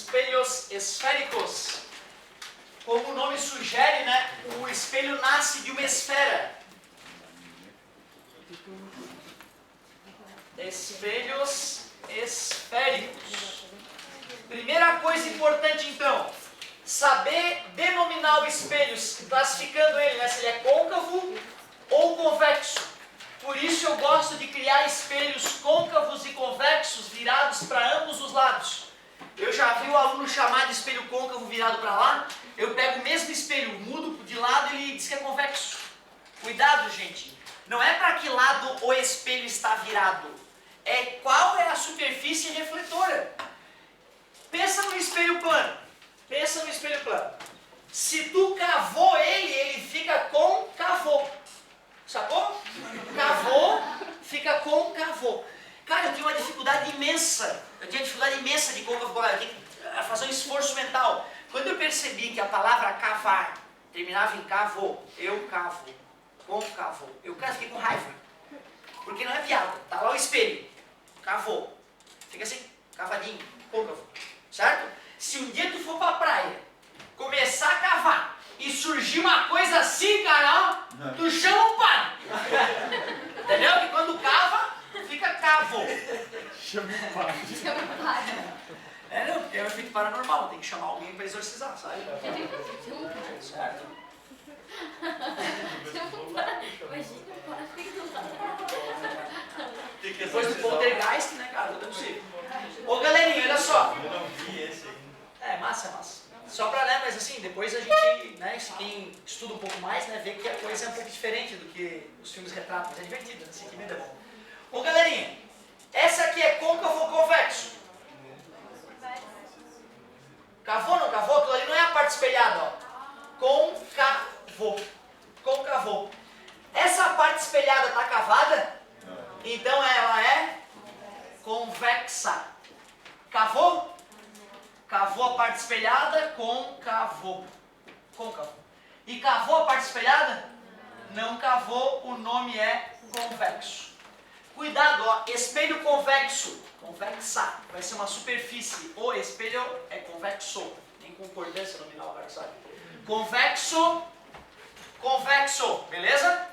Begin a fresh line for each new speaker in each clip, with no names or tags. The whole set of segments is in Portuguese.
espelhos esféricos. Como o nome sugere, né, o espelho nasce de uma esfera. Espelhos esféricos. Primeira coisa importante, então, saber denominar o espelho, classificando ele, né, se ele é côncavo ou convexo. Por isso eu gosto de criar espelhos côncavos e convexos virados para ambos os lados. Eu já vi o aluno chamar de espelho côncavo virado para lá. Eu pego o mesmo espelho, mudo de lado e ele diz que é convexo. Cuidado, gente. Não é para que lado o espelho está virado. É qual é a superfície refletora. Pensa no espelho plano. Pensa no espelho plano. Se tu cavou ele, ele fica côncavo. Sacou? Cavou, fica côncavo. Cara, eu tenho uma dificuldade imensa. Eu tinha dificuldade imensa de côncavo. Eu tinha que fazer um esforço mental. Quando eu percebi que a palavra cavar terminava em cavo, eu cavo, côncavo, eu fiquei com raiva. Porque não é piada. Tá lá o espelho. Cavou. Fica assim, cavadinho, côncavo. Certo? Se um dia tu for pra praia, começar a cavar e surgir uma coisa assim, cara, ó, tu chama o padre. Entendeu? Que quando cava, fica cavo.
Chama o padre.
Chama o padre.
É, não, porque é um efeito paranormal, tem que chamar alguém pra exorcizar, sabe? Certo?
Imagina o padre do lado.
Depois do poltergeist, né, cara? Tudo é possível. Ô, galerinha, olha só.
Eu não vi esse aí.
É, massa, massa. Só pra ler, mas assim, depois a gente, né, quem estuda um pouco mais, né, vê que a coisa é um pouco diferente do que os filmes retratam. Mas é divertido, né? Assim, que é bom. Ô, galerinha, essa aqui é côncavo ou convexo? Cavou ou não cavou? Aquilo ali não é a parte espelhada, ó. Côncavo. Côncavo. Essa parte espelhada tá cavada? Então ela é convexa. Cavou? Cavou a parte espelhada, côncavo. Côncavo. E cavou a parte espelhada? Não cavou, o nome é convexo. Cuidado, ó, espelho convexo. Convexa, vai ser uma superfície. O espelho é convexo. Tem concordância nominal, cara, sabe? Convexo, convexo, beleza?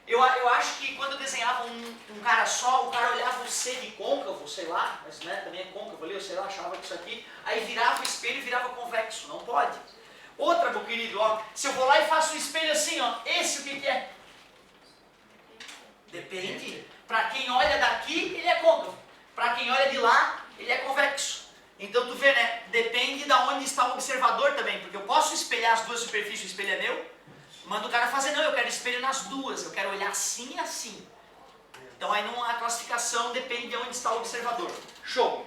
Eu acho que quando eu desenhava um cara só, o cara olhava o C de côncavo, sei lá, mas né, também é côncavo ali, eu sei lá, achava que isso aqui, aí virava o espelho e virava convexo, não pode. Outra, meu querido, ó, se eu vou lá e faço um espelho assim, ó, esse o que é? Depende. Para quem olha daqui, ele é côncavo. Para quem olha de lá, ele é convexo. Então tu vê, né, depende de onde está o observador também, porque eu posso espelhar as duas superfícies, o espelho é meu, manda o cara fazer, não, eu quero espelho nas duas, eu quero olhar assim e assim. Então aí não, a classificação depende de onde está o observador. Show!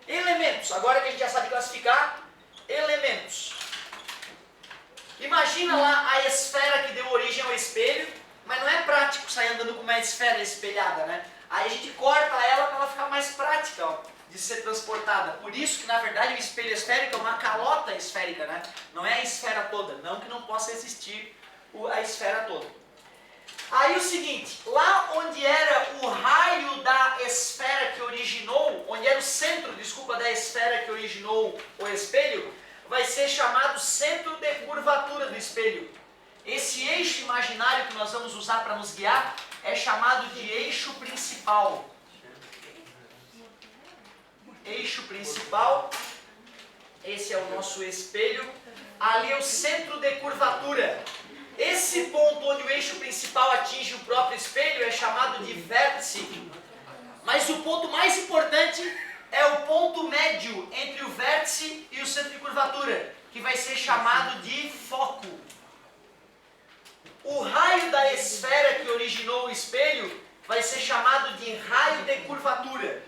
Elementos, agora que a gente já sabe classificar, elementos. Imagina lá a esfera que deu origem ao espelho, mas não é prático sair andando com uma esfera espelhada, né? Aí a gente corta ela para ela ficar mais prática, ó, de ser transportada. Por isso que, na verdade, o espelho esférico é uma calota esférica, né? Não é a esfera toda, não que não possa existir a esfera toda. Aí o seguinte, lá onde era o raio da esfera que originou, onde era o centro, desculpa, da esfera que originou o espelho, vai ser chamado centro de curvatura do espelho. Esse eixo imaginário que nós vamos usar para nos guiar é chamado de eixo principal. Eixo principal, esse é o nosso espelho, ali é o centro de curvatura. Esse ponto onde o eixo principal atinge o próprio espelho é chamado de vértice. Mas o ponto mais importante é o ponto médio entre o vértice e o centro de curvatura, que vai ser chamado de foco. O raio da esfera que originou o espelho vai ser chamado de raio de curvatura.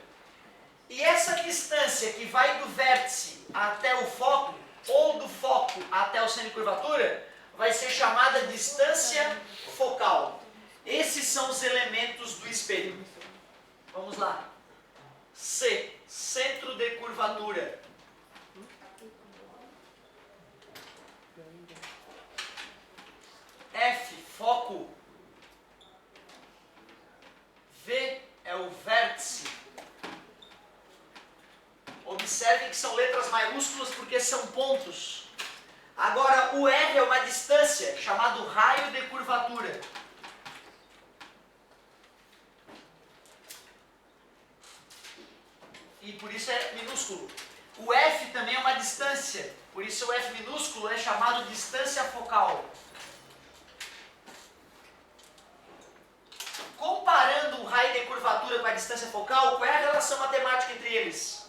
E essa distância que vai do vértice até o foco, ou do foco até o centro de curvatura, vai ser chamada distância focal. Esses são os elementos do espelho. Vamos lá. C, centro de curvatura. F, foco. V é o vértice. observem que são letras maiúsculas porque são pontos. Agora, o R é uma distância, chamado raio de curvatura. E por isso é minúsculo. O F também é uma distância, por isso o F minúsculo é chamado distância focal. Comparando o raio de curvatura com a distância focal, qual é a relação matemática entre eles?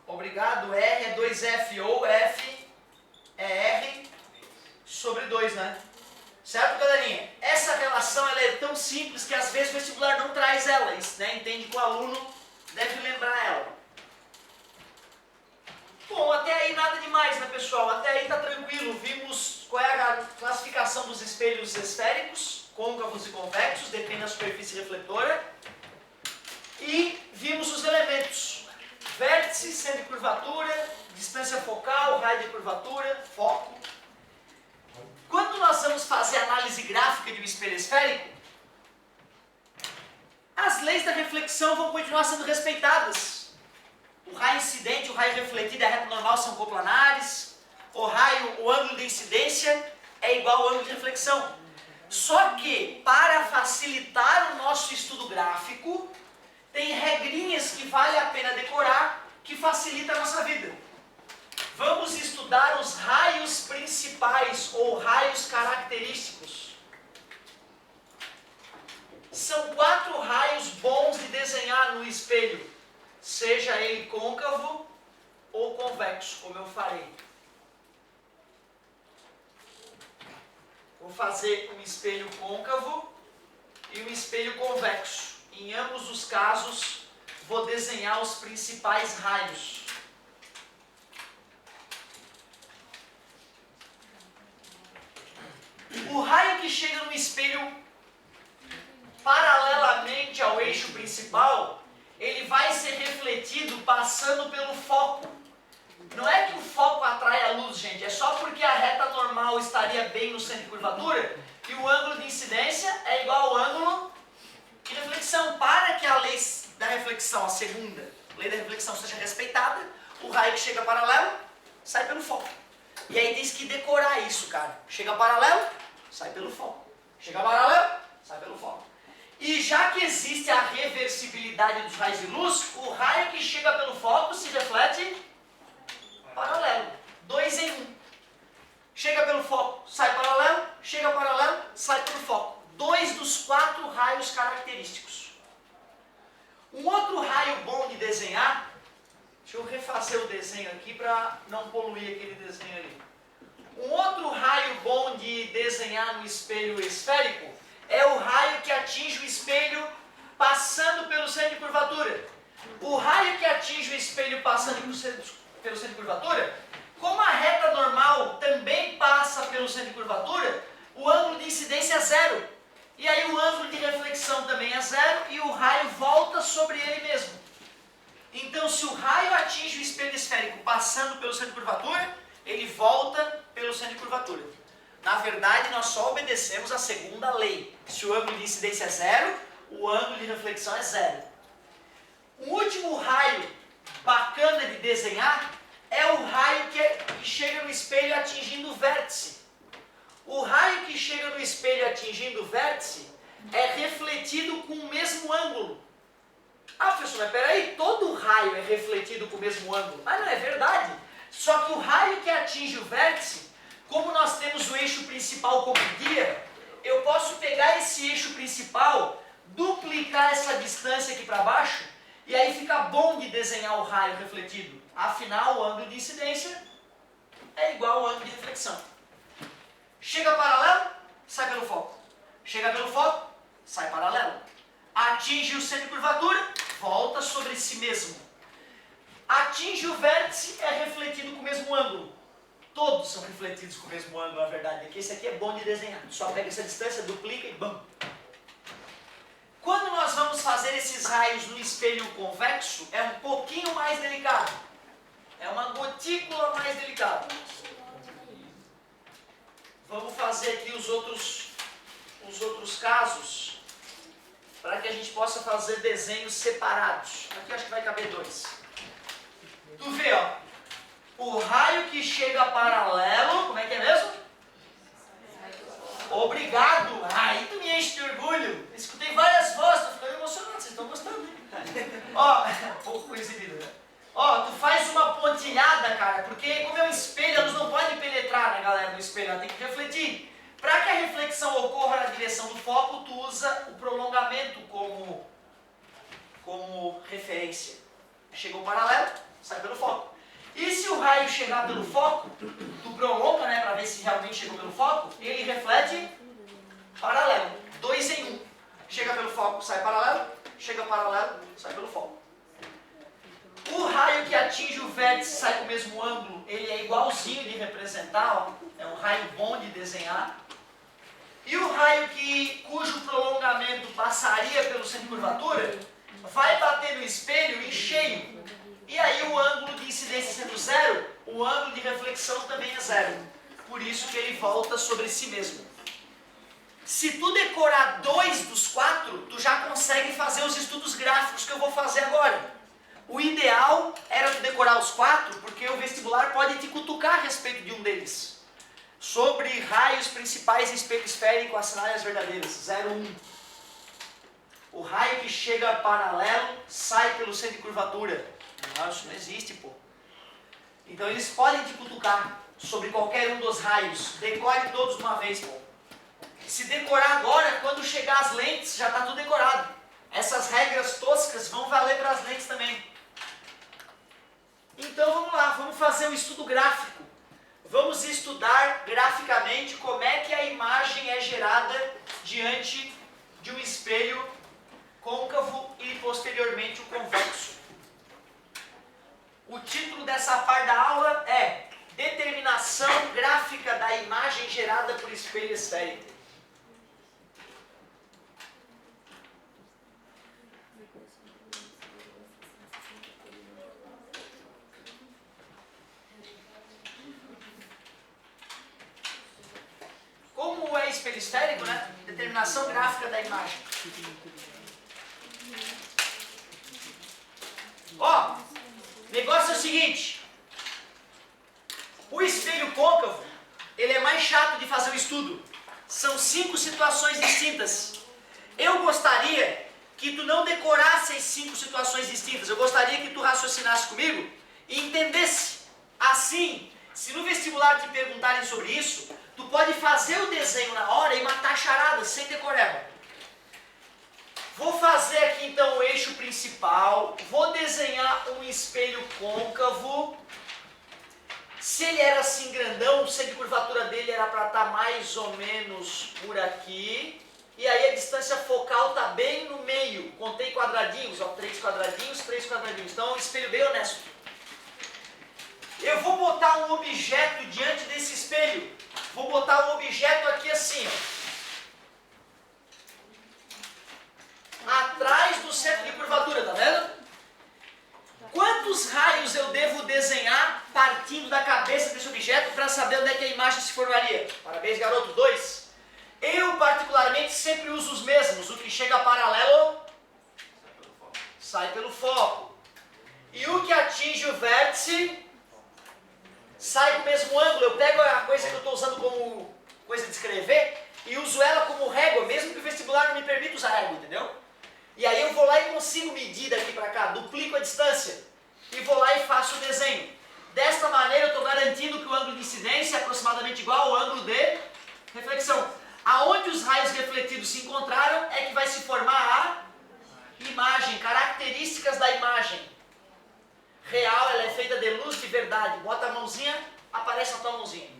Obrigado, R é 2F, ou F é R sobre 2, né? Certo, galerinha? Essa relação ela é tão simples que às vezes o vestibular não traz ela, né? Entende que o aluno deve lembrar ela. Bom, até aí nada demais, né, pessoal? Até aí tá tranquilo. Vimos qual é a classificação dos espelhos esféricos, côncavos e convexos, depende da superfície refletora. E vimos os elementos: vértice, centro de curvatura, distância focal, raio de curvatura, foco. Quando nós vamos fazer análise gráfica de um espelho esférico, as leis da reflexão vão continuar sendo respeitadas. O raio incidente, o raio refletido e a reta normal são coplanares. O ângulo de incidência é igual ao ângulo de reflexão. Só que, para facilitar o nosso estudo gráfico, tem regrinhas que vale a pena decorar, que facilita a nossa vida. Vamos estudar os raios principais ou raios característicos. São 4 raios bons de desenhar no espelho, seja ele côncavo ou convexo, como eu farei. Vou fazer um espelho côncavo e um espelho convexo. Em ambos os casos, vou desenhar os principais raios. O raio que chega no espelho paralelamente ao eixo principal, ele vai ser refletido passando pelo foco. Não é que o foco atrai a luz, gente, é só porque a reta normal estaria bem no centro de curvatura e o ângulo de incidência é igual ao ângulo de reflexão. Para que a lei da reflexão, a segunda lei da reflexão seja respeitada, o raio que chega paralelo sai pelo foco. E aí tem que decorar isso, cara. Chega paralelo, sai pelo foco. Chega paralelo, sai pelo foco. E já que existe a reversibilidade dos raios de luz, o raio que chega pelo foco se reflete paralelo. 2 em 1. Chega pelo foco, sai paralelo, chega paralelo, sai pelo foco. 2 dos 4 raios característicos. Um outro raio bom de desenhar, deixa eu refazer o desenho aqui para não poluir aquele desenho ali. Um outro raio bom de desenhar no espelho esférico é o raio que atinge o espelho passando pelo centro de curvatura. O raio que atinge o espelho passando pelo centro de curvatura, como a reta normal também passa pelo centro de curvatura, o ângulo de incidência é 0. E aí o ângulo de reflexão também é 0 e o raio volta sobre ele mesmo. Então, se o raio atinge o espelho esférico passando pelo centro de curvatura, ele volta pelo centro de curvatura. Na verdade, nós só obedecemos a segunda lei. Se o ângulo de incidência é 0, o ângulo de reflexão é 0. Um último raio bacana de desenhar é o raio que chega no espelho atingindo o vértice. O raio que chega no espelho atingindo o vértice é refletido com o mesmo ângulo. Ah, professor, mas peraí, todo raio é refletido com o mesmo ângulo. Mas não é verdade. Só que o raio que atinge o vértice, como nós temos o eixo principal como guia, eu posso pegar esse eixo principal, duplicar essa distância aqui para baixo, e aí fica bom de desenhar o raio refletido. Afinal, o ângulo de incidência é igual ao ângulo de reflexão. Chega paralelo, sai pelo foco. Chega pelo foco, sai paralelo. Atinge o centro de curvatura, volta sobre si mesmo. Atinge o vértice, é refletido com o mesmo ângulo. Todos são refletidos com o mesmo ângulo, na verdade. Aqui, esse aqui é bom de desenhar. Só pega essa distância, duplica e bam. Quando nós vamos fazer esses raios no espelho convexo, é um pouquinho mais delicado. É uma gotícula mais delicada. Vamos fazer aqui os outros casos. para que a gente possa fazer desenhos separados. Aqui acho que vai caber 2. Tu vê, ó, o raio que chega paralelo, como é que é mesmo? Obrigado! Aí tu me enche de orgulho. Escutei várias vozes, tô ficando emocionado, vocês estão gostando, hein? Ó, pouco exibido, né? Ó, tu faz uma pontilhada, cara, porque como é um espelho, a luz não pode penetrar, né, galera, no espelho, ela tem que refletir. Para que a reflexão ocorra na direção do foco, tu usa o prolongamento como referência. Chegou paralelo, sai pelo foco. E se o raio chegar pelo foco, tu prolonga, né, para ver se realmente chegou pelo foco, ele reflete paralelo. 2 em 1. Chega pelo foco, sai paralelo. Chega paralelo, sai pelo foco. O raio que atinge o vértice sai com o mesmo ângulo, ele é igualzinho de representar, ó, é um raio bom de desenhar. E o raio cujo prolongamento passaria pelo centro de curvatura, vai bater no espelho em cheio. E aí o ângulo de incidência sendo 0, o ângulo de reflexão também é 0. Por isso que ele volta sobre si mesmo. Se tu decorar 2 dos 4, tu já consegue fazer os estudos gráficos que eu vou fazer agora. O ideal era tu decorar os 4, porque o vestibular pode te cutucar a respeito de um deles. Sobre raios principais em espelho esférico, assinale as verdadeiras. 0, 1. O raio que chega paralelo sai pelo centro de curvatura. Não, isso não existe, pô. Então eles podem te cutucar sobre qualquer um dos raios. Decore todos de uma vez, pô. Se decorar agora, quando chegar as lentes, já está tudo decorado. Essas regras toscas vão valer para as lentes também. Então vamos lá, vamos fazer um estudo gráfico. Vamos estudar graficamente como é que a imagem é gerada diante de um espelho côncavo e posteriormente o convexo. O título dessa parte da aula é Determinação gráfica da imagem gerada por espelho esférico. Como é espelho esférico, né? Determinação gráfica da imagem. Ó, negócio é o seguinte. O espelho côncavo, ele é mais chato de fazer o estudo. São 5 situações distintas. Eu gostaria que tu não decorasse as 5 situações distintas. Eu gostaria que tu raciocinasse comigo e entendesse. Assim, se no vestibular te perguntarem sobre isso, tu pode fazer o desenho na hora e matar a charada, sem decoreba. Vou fazer aqui então o eixo principal, vou desenhar um espelho côncavo. Se ele era assim grandão, o centro de curvatura dele era para estar mais ou menos por aqui. E aí a distância focal está bem no meio. Contei quadradinhos, ó, 3 quadradinhos, 3 quadradinhos. Então é um espelho bem honesto. Eu vou botar um objeto diante desse espelho. Vou botar um objeto aqui assim, ó. Atrás do centro de curvatura, tá vendo? Quantos raios eu devo desenhar partindo da cabeça desse objeto para saber onde é que a imagem se formaria? Parabéns, garoto. 2. Eu, particularmente, sempre uso os mesmos. O que chega paralelo sai pelo foco. E o que atinge o vértice sai com o mesmo ângulo. Eu pego a coisa que eu estou usando como coisa de escrever e uso ela como régua, mesmo que o vestibular não me permita usar régua, entendeu? E aí eu vou lá e consigo medir daqui para cá, duplico a distância e vou lá e faço o desenho. Desta maneira eu estou garantindo que o ângulo de incidência é aproximadamente igual ao ângulo de reflexão. Aonde os raios refletidos se encontraram é que vai se formar a imagem, características da imagem. Real, ela é feita de luz de verdade. Bota a mãozinha, aparece a tua mãozinha.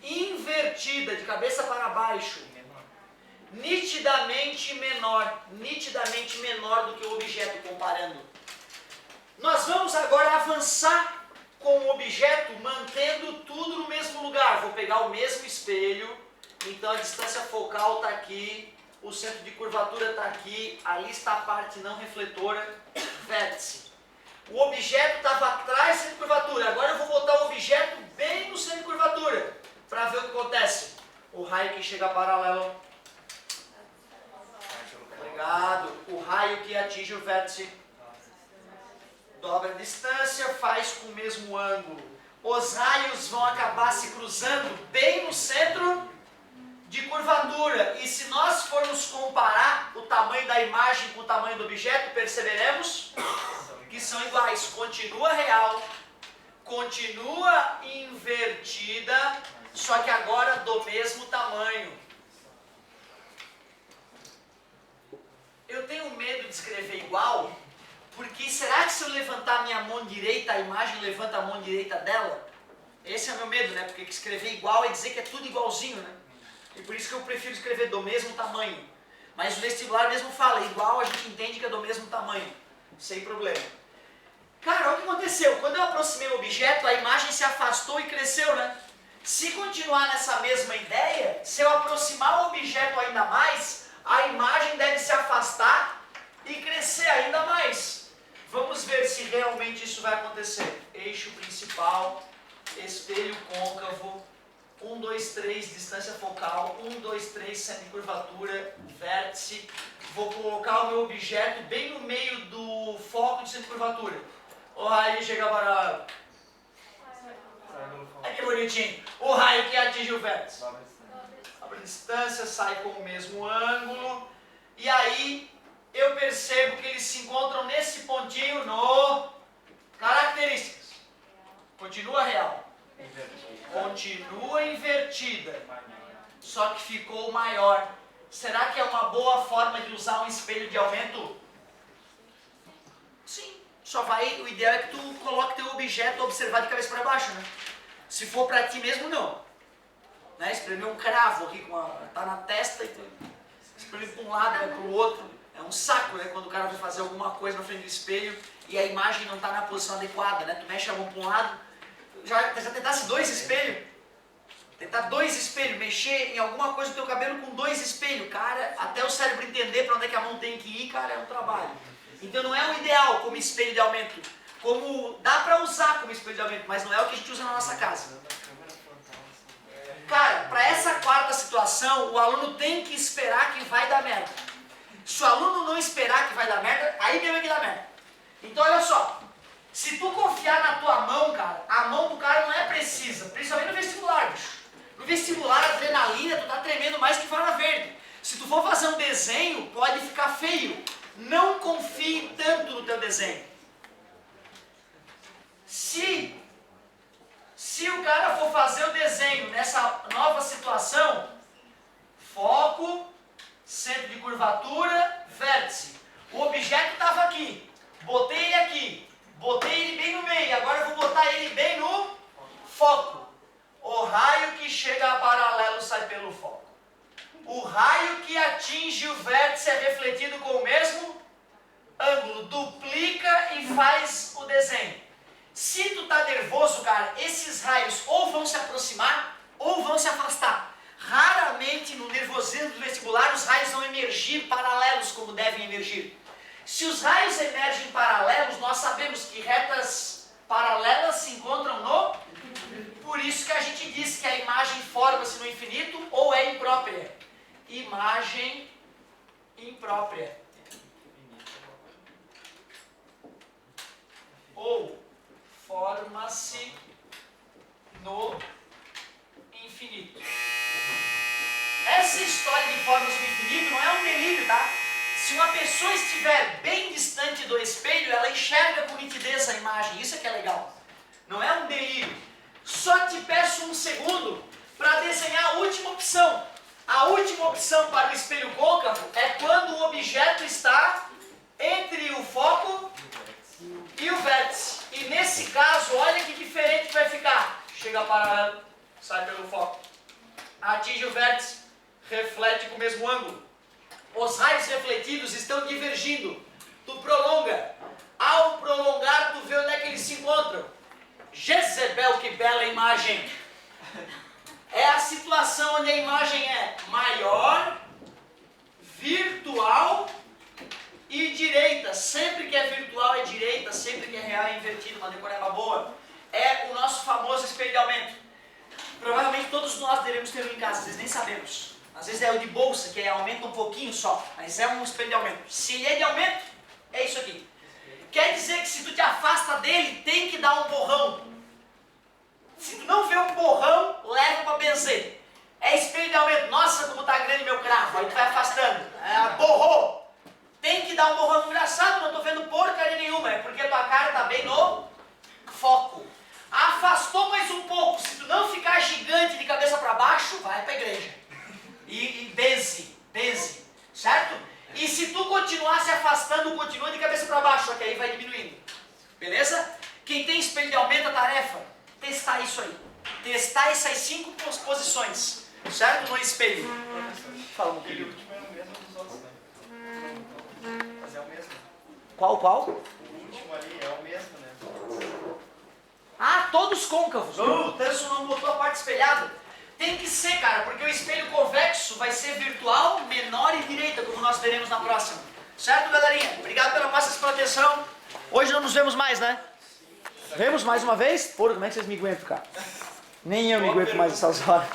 Invertida, de cabeça para baixo. Nitidamente menor do que o objeto, comparando. Nós vamos agora avançar com o objeto, mantendo tudo no mesmo lugar. Vou pegar o mesmo espelho, então a distância focal está aqui, o centro de curvatura está aqui, ali está a parte não refletora, vértice. O objeto estava atrás do centro de curvatura, agora eu vou botar o objeto bem no centro de curvatura, para ver o que acontece. O raio que chega paralelo. Obrigado. O raio que atinge o vértice dobra a distância, faz com o mesmo ângulo. Os raios vão acabar se cruzando bem no centro de curvatura. E se nós formos comparar o tamanho da imagem com o tamanho do objeto, perceberemos que são iguais. Continua real, continua invertida, só que agora do mesmo tamanho. Eu tenho medo de escrever igual, porque será que se eu levantar a minha mão direita, a imagem levanta a mão direita dela? Esse é o meu medo, né? Porque escrever igual é dizer que é tudo igualzinho, né? E por isso que eu prefiro escrever do mesmo tamanho. Mas o vestibular mesmo fala, igual a gente entende que é do mesmo tamanho. Sem problema. Cara, olha o que aconteceu. Quando eu aproximei o objeto, a imagem se afastou e cresceu, né? Se continuar nessa mesma ideia, se eu aproximar o objeto ainda mais, a imagem deve se afastar e crescer ainda mais. Vamos ver se realmente isso vai acontecer. Eixo principal, espelho côncavo, 1, 2, 3, distância focal, 1, 2, 3, centro de curvatura, vértice. Vou colocar o meu objeto bem no meio do foco de centro de curvatura. O raio chega para... Olha que bonitinho. O raio que atinge o vértice. Abre a distância, sai com o mesmo ângulo. E aí eu percebo que eles se encontram nesse pontinho no características. Continua real. Continua invertida. Só que ficou maior. Será que é uma boa forma de usar um espelho de aumento? Sim. Só vai, o ideal é que tu coloque teu objeto a observar de cabeça para baixo, né? Se for para ti mesmo, não. Né? Espremer um cravo aqui, tá na testa e tu espremer para um lado, vai para o outro. É um saco, né? Quando o cara vai fazer alguma coisa na frente do espelho e a imagem não está na posição adequada, né? Tu mexe a mão para um lado. Já tentasse 2 espelhos? Tentar 2 espelhos, mexer em alguma coisa do teu cabelo com 2 espelhos, cara, até o cérebro entender para onde é que a mão tem que ir, cara, é um trabalho. Então não é o ideal como espelho de aumento. Como dá para usar como espelho de aumento, mas não é o que a gente usa na nossa casa. Cara, para essa quarta situação, o aluno tem que esperar que vai dar merda. Se o aluno não esperar que vai dar merda, aí mesmo é que dá merda. Então olha só, se tu confiar na tua mão, cara, a mão do cara não é precisa, principalmente no vestibular, bicho. No vestibular, a adrenalina, tu tá tremendo mais que vara verde. Se tu for fazer um desenho, pode ficar feio. Não confie tanto no teu desenho. Se o cara for fazer o desenho nessa nova situação, foco, centro de curvatura, vértice. O objeto estava aqui, botei ele aqui, botei ele bem no meio, agora eu vou botar ele bem no foco. O raio que chega a paralelo sai pelo foco. O raio que atinge o vértice é refletido com o mesmo ângulo, duplica e faz o desenho. Se tu tá nervoso, cara, esses raios ou vão se aproximar ou vão se afastar. Raramente no nervosismo do vestibular os raios vão emergir paralelos como devem emergir. Se os raios emergem paralelos, nós sabemos que retas paralelas se encontram no... Por isso que a gente diz que a imagem forma-se no infinito ou é imprópria. Imagem imprópria. Ou forma-se no infinito. Essa história de formas no infinito não é um delírio, tá? Se uma pessoa estiver bem distante do espelho, ela enxerga com nitidez a imagem. Isso é que é legal. Não é um delírio. Só te peço um segundo para desenhar a última opção. A última opção para o espelho côncavo é quando o objeto está entre o foco e o vértice. E nesse caso, olha que diferente vai ficar. Chega paralelo, sai pelo foco. Atinge o vértice, reflete com o mesmo ângulo. Os raios refletidos estão divergindo. Tu prolonga. Ao prolongar, tu vê onde é que eles se encontram. Jezebel, que bela imagem! É a situação onde a imagem é maior, virtual e direita. Sempre que é virtual é direita, sempre que é real é invertido, uma decoreba boa. É o nosso famoso espelho de aumento. Provavelmente todos nós devemos ter um em casa, às vezes nem sabemos. Às vezes é o de boa. bolsa, que aumenta um pouquinho só, mas é um espelho de aumento. Se ele é de aumento, é isso aqui. Quer dizer que se tu te afasta dele, tem que dar um borrão. Se tu não vê um borrão, leva para benzer. É espelho de aumento. Nossa, como tá grande meu cravo. Aí tu vai afastando. Borrou. Tem que dar um borrão. Engraçado, não tô vendo porcaria nenhuma. É porque tua cara tá bem no foco. Afastou mais um pouco. Se tu não ficar gigante de cabeça para baixo, vai para a igreja. E benze. Certo? E se tu continuar se afastando, continua de cabeça para baixo. Só que aí vai diminuindo. Beleza? Quem tem espelho de aumento, a tarefa, testar isso aí. Testar essas 5 posições. Certo? No espelho. Fala um
Aquele
pouquinho.
último é o mesmo dos outros, né? Mas é o mesmo.
Qual?
O último ali é o mesmo, né?
Ah, todos côncavos. O Tanso não botou a parte espelhada. Tem que ser, cara, porque o espelho convexo vai ser virtual, menor e direita, como nós veremos na próxima. Certo, galerinha? Obrigado pela pela atenção. Hoje não nos vemos mais, né? Vemos mais uma vez? Porra, como é que vocês me aguentam, cara? Nem eu me aguento mais essas horas.